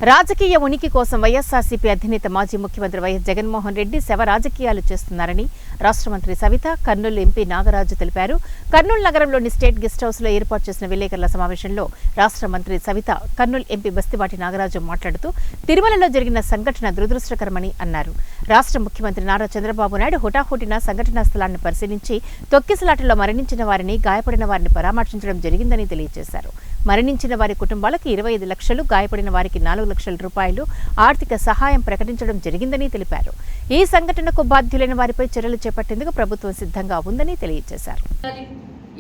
రాజకీయ ఉనికి కోసం వైఎస్ఆర్సీపీ అధినేత మాజీ ముఖ్యమంత్రి వైఎస్ జగన్మోహన్ రెడ్డి శవ రాజకీయాలు చేస్తున్నారని రాష్ట్ర మంత్రి సవిత, కర్నూలు ఎంపీ నాగరాజు తెలిపారు. కర్నూలు నగరంలోని స్టేట్ గెస్ట్ హౌస్ లో ఏర్పాటు చేసిన విలేకరుల సమావేశంలో రాష్ట్ర మంత్రి సవిత, కర్నూలు ఎంపీ బస్తివాటి నాగరాజు మాట్లాడుతూ తిరుమలలో జరిగిన సంఘటన దురదృష్టకరమని అన్నారు. రాష్ట్ర ముఖ్యమంత్రి నారా చంద్రబాబు నాయుడు హుటాహుటిన సంఘటనా స్థలాన్ని పరిశీలించి తొక్కిసలాటలో మరణించిన వారిని, గాయపడిన వారిని పరామర్శించడం జరిగిందని తెలియజేశారు. మరణించిన వారి కుటుంబాలకు 25 లక్షలు, గాయపడిన వారికి 4 లక్షల రూపాయలు ఆర్థిక సహాయం ప్రకటించడం జరిగిందని తెలిపారు. ఈ సంఘటనకు బాధ్యులైన వారిపై చర్యలు చేపట్టేందుకు ప్రభుత్వం సిద్ధంగా ఉందని తెలియజేశారు.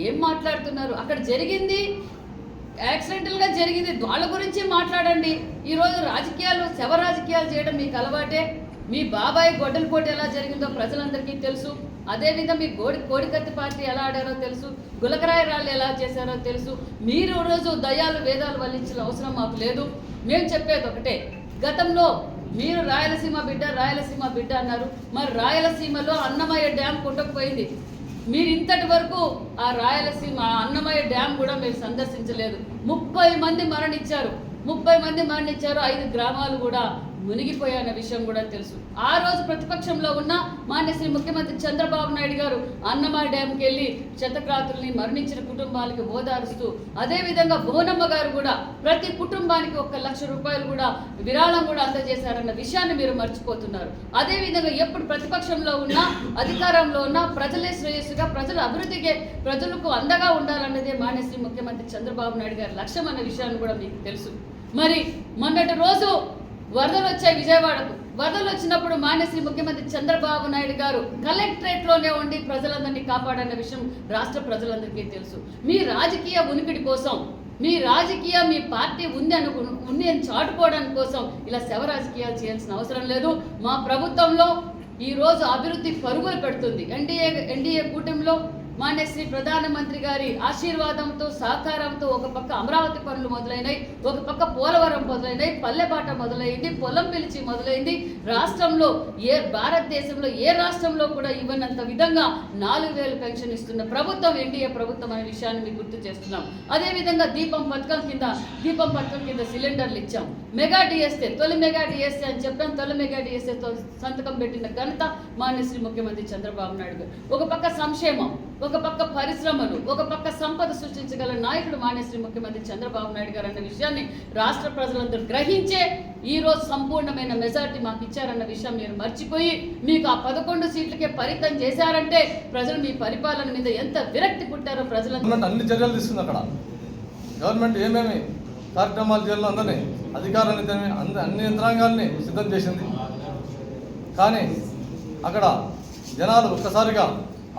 ఏం మాట్లాడుతున్నారు? అక్కడ జరిగింది యాక్సిడెంటల్ గా జరిగింది, వాళ్ళ గురించి మాట్లాడండి. ఈరోజు రాజకీయాలు, శవ రాజకీయాలు చేయడం మీకు అలవాటే. మీ బాబాయ్ గొడ్డల పోటీ ఎలా జరిగిందో ప్రజలందరికీ తెలుసు. అదేవిధంగా మీ కోడికత్తి పార్టీ ఎలా ఆడారో తెలుసు, గులకరాయి రాళ్ళు ఎలా చేశారో తెలుసు. మీరు రోజు దయాలు వేదాలు వల్లించిన అవసరం మాకు లేదు. మేము చెప్పేది ఒకటే, గతంలో మీరు రాయలసీమ బిడ్డ అన్నారు. మరి రాయలసీమలో అన్నమయ్య డ్యామ్ కొట్టకపోయింది. మీరు ఇంతటి వరకు ఆ రాయలసీమ అన్నమయ్య డ్యామ్ కూడా మీరు సందర్శించలేదు. 30 మంది మరణించారు. 5 గ్రామాలు కూడా మునిగిపోయాన్న విషయం కూడా తెలుసు. ఆ రోజు ప్రతిపక్షంలో ఉన్న మాన్య శ్రీ ముఖ్యమంత్రి చంద్రబాబు నాయుడు గారు అన్నమయ్య డ్యాంకి వెళ్ళి శతక్రాతుల్ని మరణించిన కుటుంబాలకి ఓదారుస్తూ, అదేవిధంగా భువనమ్మ గారు కూడా ప్రతి కుటుంబానికి 1 లక్ష రూపాయలు కూడా విరాళం కూడా అందజేశారన్న విషయాన్ని మీరు మర్చిపోతున్నారు. అదేవిధంగా ఎప్పుడు ప్రతిపక్షంలో ఉన్నా, అధికారంలో ఉన్నా ప్రజలే శ్రేయస్సుగా, ప్రజల అభివృద్ధికి, ప్రజలకు అండగా ఉండాలన్నదే మాన్య శ్రీ ముఖ్యమంత్రి చంద్రబాబు నాయుడు గారి లక్ష్యం అన్న విషయాన్ని కూడా మీకు తెలుసు. మరి మొన్నటి రోజు వరదలు వచ్చాయి విజయవాడకు. వరదలు వచ్చినప్పుడు మాన్య శ్రీ ముఖ్యమంత్రి చంద్రబాబు నాయుడు గారు కలెక్టరేట్లోనే ఉండి ప్రజలందరినీ కాపాడన్న విషయం రాష్ట్ర ప్రజలందరికీ తెలుసు. మీ రాజకీయ ఉనికిడి కోసం, మీ పార్టీ ఉంది అని చాటుకోవడానికి కోసం ఇలా శవ రాజకీయాలు చేయాల్సిన అవసరం లేదు. మా ప్రభుత్వంలో ఈరోజు అభివృద్ధి పరుగులు పెడుతుంది. ఎన్డీఏ కూటమిలో మాన్య శ్రీ ప్రధానమంత్రి గారి ఆశీర్వాదంతో, సహకారంతో ఒక పక్క అమరావతి పనులు మొదలైనాయి, ఒక పక్క పోలవరం మొదలైనాయి, పల్లెబాట మొదలైంది, పొలం పిలిచి మొదలైంది. రాష్ట్రంలో భారతదేశంలో ఏ రాష్ట్రంలో కూడా ఇవ్వనంత విధంగా 4000 పెన్షన్ ఇస్తున్న ప్రభుత్వం ఎన్డీఏ ప్రభుత్వం అనే విషయాన్ని మీకు గుర్తు చేస్తున్నాం. అదేవిధంగా దీపం పథకం కింద సిలిండర్లు ఇచ్చాం. మెగా డిఎస్ఏ, తొలి మెగా డిఎస్ఏ అని చెప్పాం. తొలి మెగా డిఎస్ఏతో సంతకం పెట్టిన ఘనత మాన్య శ్రీ ముఖ్యమంత్రి చంద్రబాబు నాయుడు గారు. ఒక పక్క సంక్షేమం, ఒక పక్క పరిశ్రమలు, ఒక పక్క సంపద సృష్టించగల నాయకుడు మాన్య శ్రీ ముఖ్యమంత్రి చంద్రబాబు నాయుడు గారు అన్న విషయాన్ని రాష్ట్ర ప్రజలందరూ గ్రహించే ఈరోజు సంపూర్ణమైన మెజార్టీ మాకు ఇచ్చారన్న విషయం మీరు మర్చిపోయి, మీకు ఆ 11 సీట్లకే పరితం చేశారంటే ప్రజలు మీ పరిపాలన మీద ఎంత విరక్తి పుట్టారో ప్రజలందరూ. అన్ని చర్యలు తీసుకుంది. అక్కడ గవర్నమెంట్ ఏమేమి కార్యక్రమాలు చేయాలో అందరినీ, అధికారాన్ని, అన్ని యంత్రాంగాల్ని సిద్ధం చేసింది. కానీ అక్కడ జనాలు ఒక్కసారిగా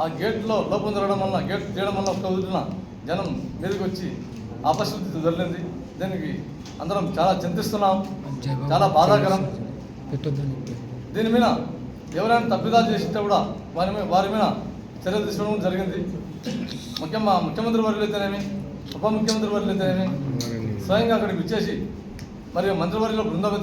ఆ గేట్లో లోపం జరగడం వల్ల, గేట్ తీయడం వల్ల ఒక్క వదిలిన జనం మీదకి వచ్చి అపశృతి జరిగింది. దీనికి అందరం చాలా చింతిస్తున్నాం, చాలా బాధాకరం. దీని మీద ఎవరైనా తప్పిదాలు చేసితే కూడా వారి మీద చర్యలు తీసుకోవడం జరిగింది. ముఖ్యమంత్రి వర్యులు అయితేనేమి, ఉప ముఖ్యమంత్రి వర్యులు అయితేనేమి స్వయంగా అక్కడికి వచ్చేసి, మరియు మంత్రివర్యుల బృందం అయితే